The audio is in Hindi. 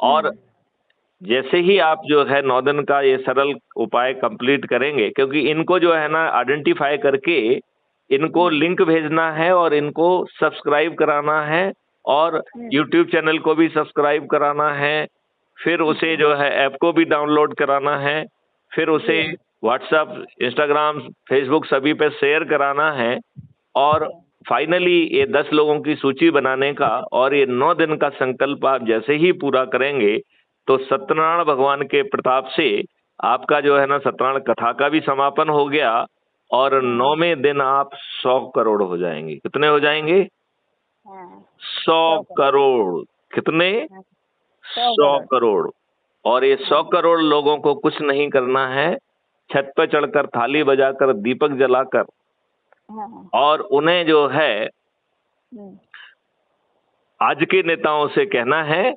और जैसे ही आप जो है 9 दिन का ये सरल उपाय कंप्लीट करेंगे, क्योंकि इनको जो है ना आइडेंटिफाई करके इनको लिंक भेजना है और इनको सब्सक्राइब कराना है और यूट्यूब चैनल को भी सब्सक्राइब कराना है, फिर उसे जो है ऐप को भी डाउनलोड कराना है, फिर उसे व्हाट्सएप, इंस्टाग्राम, फेसबुक सभी पे शेयर कराना है और फाइनली ये 10 लोगों की सूची बनाने का और ये 9 दिन का संकल्प आप जैसे ही पूरा करेंगे तो सत्यनारायण भगवान के प्रताप से आपका जो है ना सत्यनारायण कथा का भी समापन हो गया और 9वें दिन आप 100 करोड़ हो जाएंगे। कितने हो जाएंगे? 100 करोड़। कितने? 100 करोड़। और ये 100 करोड़ लोगों को कुछ नहीं करना है, छत पर चढ़कर थाली बजाकर दीपक जलाकर और उन्हें जो है आज के नेताओं से कहना है